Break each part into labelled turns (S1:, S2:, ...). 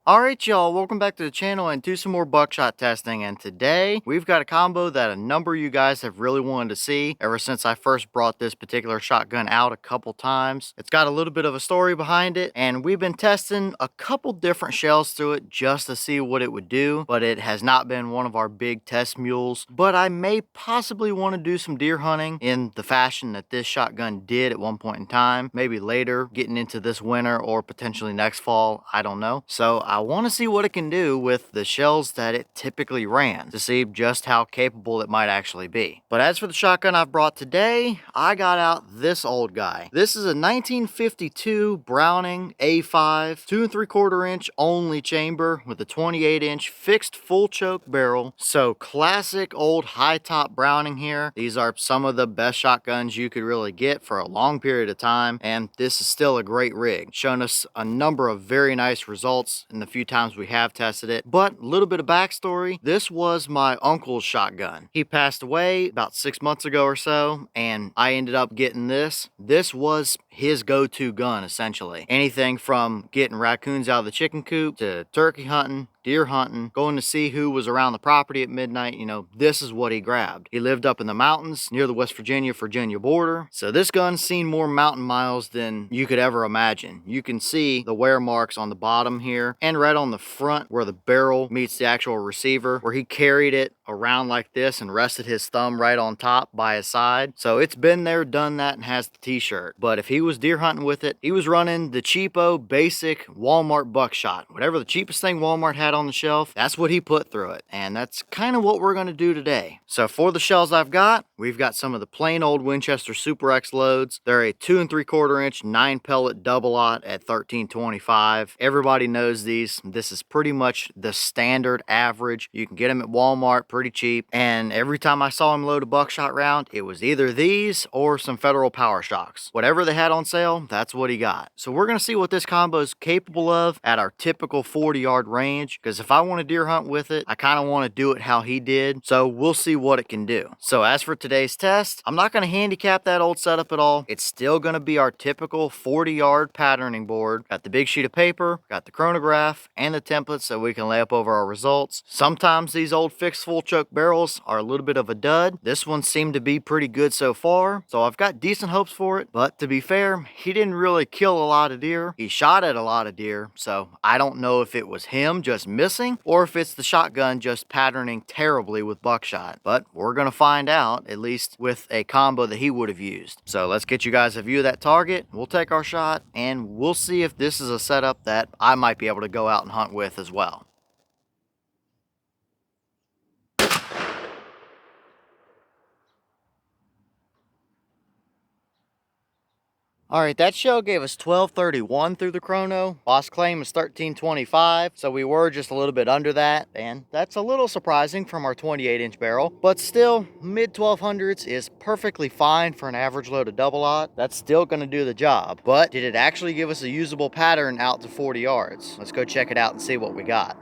S1: Alright y'all, welcome back to the channel and to some more buckshot testing, and today we've got a combo that a number of you guys have really wanted to see ever since I first brought this particular shotgun out a couple times. It's got a little bit of a story behind it, and we've been testing a couple different shells through it just to see what it would do, but it has not been one of our big test mules. But I may possibly want to do some deer hunting in the fashion that this shotgun did at one point in time, maybe later getting into this winter or potentially next fall, I don't know. So I want to see what it can do with the shells that it typically ran to see just how capable it might actually be. But as for the shotgun I've brought today, I got out this old guy. This is a 1952 Browning A-5 2 3/4 inch only chamber with a 28-inch fixed full choke barrel. So classic old high top Browning here. These are some of the best shotguns you could really get for a long period of time, and this is still a great rig, shown us a number of very nice results in the few times we have tested it. But a little bit of backstory, this was my uncle's shotgun. He passed away about 6 months ago or so, and I ended up getting this. This was his go-to gun, essentially. Anything from getting raccoons out of the chicken coop to turkey hunting, deer hunting, going to see who was around the property at midnight. You know, this is what he grabbed. He lived up in the mountains near the West Virginia border, so this gun's seen more mountain miles than you could ever imagine. You can see the wear marks on the bottom here and right on the front where the barrel meets the actual receiver, where he carried it around like this and rested his thumb right on top by his side. So it's been there, done that, and has the t-shirt. But if he was deer hunting with it, he was running the cheapo basic Walmart buckshot. Whatever the cheapest thing Walmart had on the shelf, that's what he put through it, and that's kind of what we're going to do today. So for the shells I've got, we've got some of the plain old Winchester Super X loads. They're a 2 3/4 inch 9 pellet double-aught at 1325. Everybody knows these. This is pretty much the standard average. You can get them at Walmart pretty cheap, and every time I saw him load a buckshot round, it was either these or some Federal Power Shocks. Whatever they had on sale, that's what he got. So we're going to see what this combo is capable of at our typical 40-yard range, because if I want to deer hunt with it, I kind of want to do it how he did. So we'll see what it can do. So as for today's test, I'm not going to handicap that old setup at all. It's still going to be our typical 40-yard patterning board. Got the big sheet of paper, got the chronograph, and the templates so we can lay up over our results. Sometimes these old fixed full choke barrels are a little bit of a dud. This one seemed to be pretty good so far, so I've got decent hopes for it. But to be fair, he didn't really kill a lot of deer. He shot at a lot of deer, so I don't know if it was him just missing or if it's the shotgun just patterning terribly with buckshot. But we're gonna find out, at least with a combo that he would have used. So let's get you guys a view of that target. We'll take our shot and we'll see if this is a setup that I might be able to go out and hunt with as well. Alright, that shell gave us 1231 through the chrono. Boss claim is 1325, so we were just a little bit under that, and that's a little surprising from our 28-inch barrel. But still, mid-1200s is perfectly fine for an average load of double-aught. That's still going to do the job. But did it actually give us a usable pattern out to 40 yards? Let's go check it out and see what we got.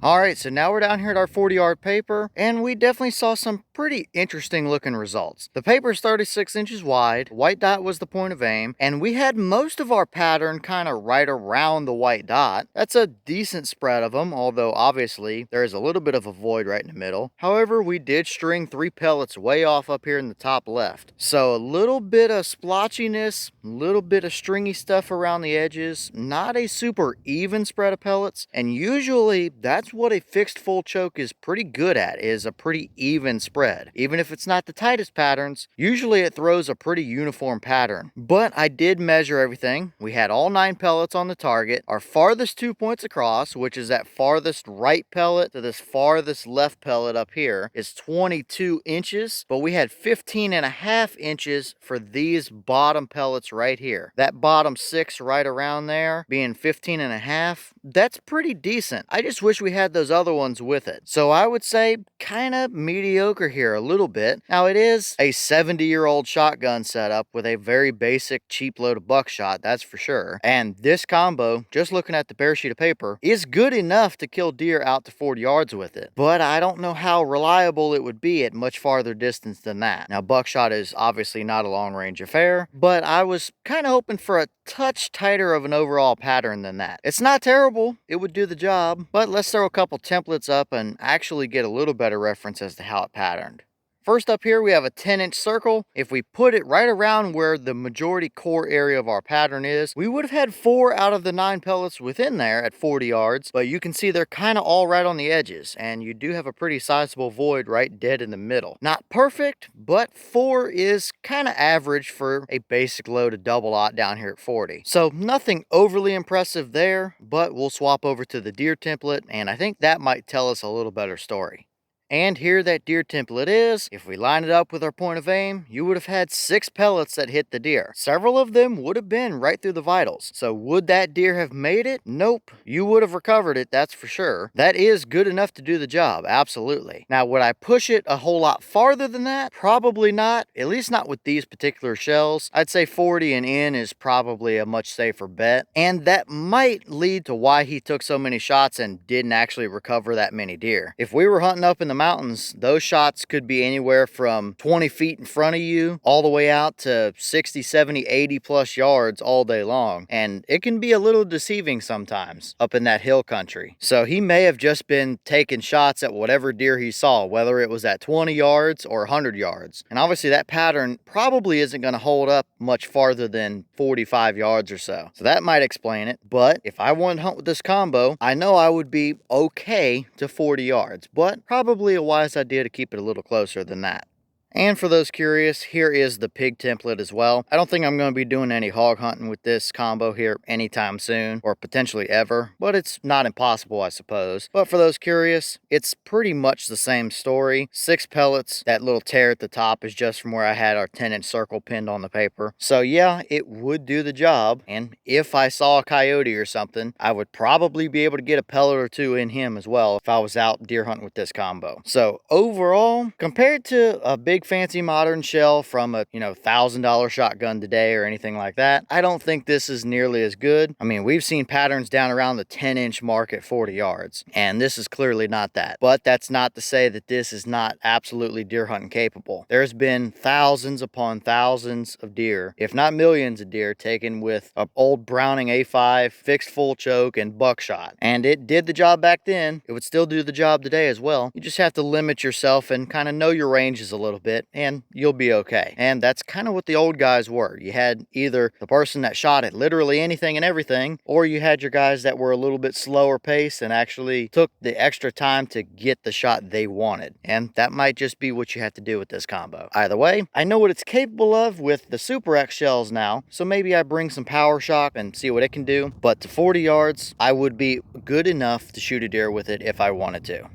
S1: Alright, so now we're down here at our 40-yard paper, and we definitely saw some pretty interesting looking results. The paper is 36 inches wide, white dot was the point of aim, and we had most of our pattern kind of right around the white dot. That's a decent spread of them, although obviously there is a little bit of a void right in the middle. However, we did string 3 pellets way off up here in the top left. So a little bit of splotchiness, a little bit of stringy stuff around the edges, not a super even spread of pellets, and usually that's what a fixed full choke is pretty good at, is a pretty even spread. Even if it's not the tightest patterns, usually it throws a pretty uniform pattern. But I did measure everything. We had all 9 pellets on the target. Our farthest 2 points across, which is that farthest right pellet to this farthest left pellet up here, is 22 inches, but we had 15.5 inches for these bottom pellets right here. That bottom 6 right around there being 15.5, that's pretty decent. I just wish we had had those other ones with it. So I would say kind of mediocre here a little bit. Now it is a 70-year-old shotgun setup with a very basic cheap load of buckshot, that's for sure. And this combo, just looking at the bare sheet of paper, is good enough to kill deer out to 40 yards with it. But I don't know how reliable it would be at much farther distance than that. Now buckshot is obviously not a long range affair, but I was kind of hoping for a touch tighter of an overall pattern than that. It's not terrible, it would do the job, but let's throw a couple templates up and actually get a little better reference as to how it patterned. First up here, we have a 10-inch circle. If we put it right around where the majority core area of our pattern is, we would have had 4 out of the 9 pellets within there at 40 yards, but you can see they're kind of all right on the edges, and you do have a pretty sizable void right dead in the middle. Not perfect, but 4 is kind of average for a basic load of double-aught down here at 40. So nothing overly impressive there, but we'll swap over to the deer template, and I think that might tell us a little better story. And here that deer template is. If we line it up with our point of aim, you would have had 6 pellets that hit the deer. Several of them would have been right through the vitals. So would that deer have made it? Nope. You would have recovered it, that's for sure. That is good enough to do the job, absolutely. Now, would I push it a whole lot farther than that? Probably not, at least not with these particular shells. I'd say 40 and in is probably a much safer bet. And that might lead to why he took so many shots and didn't actually recover that many deer. If we were hunting up in the mountains, those shots could be anywhere from 20 feet in front of you all the way out to 60, 70, 80 plus yards all day long. And it can be a little deceiving sometimes up in that hill country. So he may have just been taking shots at whatever deer he saw, whether it was at 20 yards or 100 yards. And obviously that pattern probably isn't going to hold up much farther than 45 yards or so. So that might explain it. But if I wanted to hunt with this combo, I know I would be okay to 40 yards, but probably a wise idea to keep it a little closer than that. And for those curious, here is the pig template as well. I don't think I'm going to be doing any hog hunting with this combo here anytime soon, or potentially ever, but it's not impossible, I suppose. But for those curious, it's pretty much the same story. 6 pellets. That little tear at the top is just from where I had our 10-inch circle pinned on the paper. So yeah, it would do the job. And if I saw a coyote or something, I would probably be able to get a pellet or 2 in him as well if I was out deer hunting with this combo. So overall, compared to a big fancy modern shell from a $1,000 shotgun today or anything like that, I don't think this is nearly as good. I mean, we've seen patterns down around the 10-inch mark at 40 yards, and this is clearly not that. But that's not to say that this is not absolutely deer hunting capable. There's been thousands upon thousands of deer, if not millions of deer, taken with an old Browning A-5 fixed full choke and buckshot, and it did the job back then. It would still do the job today as well. You just have to limit yourself and kind of know your ranges a little bit, and you'll be okay. And that's kind of what the old guys were. You had either the person that shot at literally anything and everything, or you had your guys that were a little bit slower paced and actually took the extra time to get the shot they wanted. And that might just be what you have to do with this combo. Either way, I know what it's capable of with the Super X shells now, so maybe I bring some power shock and see what it can do. But to 40 yards, I would be good enough to shoot a deer with it if I wanted to.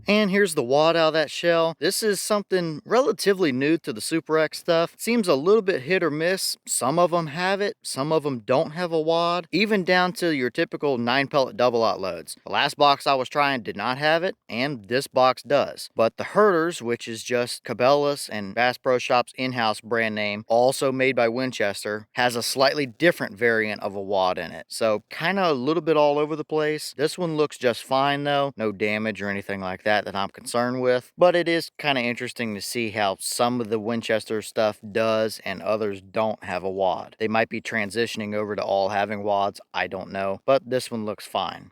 S1: And here's the wad out of that shell. This is something relatively new to the Super X stuff. Seems a little bit hit or miss. Some of them have it, some of them don't have a wad, even down to your typical 9-pellet double-aught loads. The last box I was trying did not have it, and this box does. But the Herders, which is just Cabela's and Bass Pro Shops in-house brand name, also made by Winchester, has a slightly different variant of a wad in it. So kind of a little bit all over the place. This one looks just fine though. No damage or anything like that I'm concerned with, but it is kind of interesting to see how some of the Winchester stuff does and others don't have a wad. They might be transitioning over to all having wads, I don't know, but this one looks fine.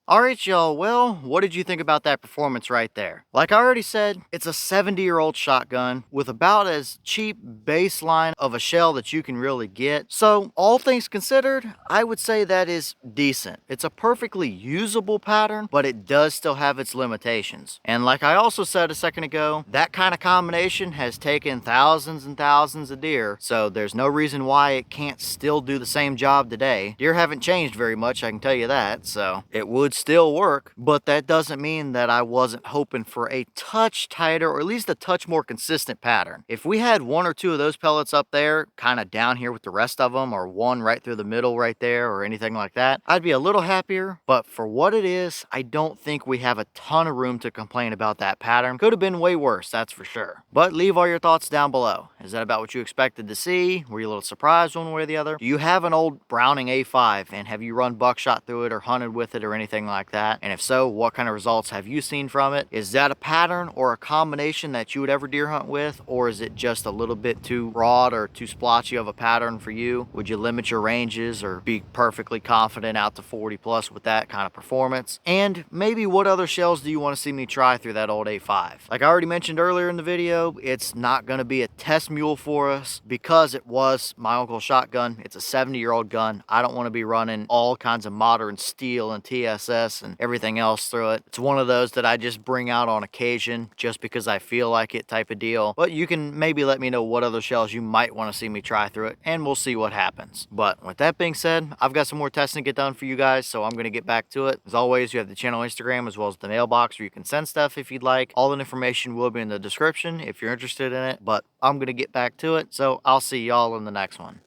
S1: Alright y'all, well, what did you think about that performance right there? Like I already said, it's a 70-year-old shotgun with about as cheap baseline of a shell that you can really get. So all things considered, I would say that is decent. It's a perfectly usable pattern, but it does still have its limitations. And like I also said a second ago, that kind of combination has taken thousands and thousands of deer, so there's no reason why it can't still do the same job today. Deer haven't changed very much, I can tell you that, so it would still work, but that doesn't mean that I wasn't hoping for a touch tighter or at least a touch more consistent pattern. If we had one or two of those pellets up there, kind of down here with the rest of them, or one right through the middle right there or anything like that, I'd be a little happier. But for what it is, I don't think we have a ton of room to complain about that pattern. Could have been way worse, that's for sure. But leave all your thoughts down below. Is that about what you expected to see? Were you a little surprised one way or the other? Do you have an old Browning A-5 and have you run buckshot through it or hunted with it or anything like that? And if so, what kind of results have you seen from it? Is that a pattern or a combination that you would ever deer hunt with? Or is it just a little bit too broad or too splotchy of a pattern for you? Would you limit your ranges or be perfectly confident out to 40 plus with that kind of performance? And maybe what other shells do you want to see me try through that old A5? Like I already mentioned earlier in the video, it's not going to be a test mule for us because it was my uncle's shotgun. It's a 70-year-old gun. I don't want to be running all kinds of modern steel and TSS and everything else through it. It's one of those that I just bring out on occasion just because I feel like it type of deal. But you can maybe let me know what other shells you might want to see me try through it and we'll see what happens. But with that being said, I've got some more testing to get done for you guys, so I'm going to get back to it. As always, you have the channel Instagram as well as the mailbox where you can send stuff if you'd like. All the information will be in the description if you're interested in it, but I'm going to get back to it, so I'll see y'all in the next one.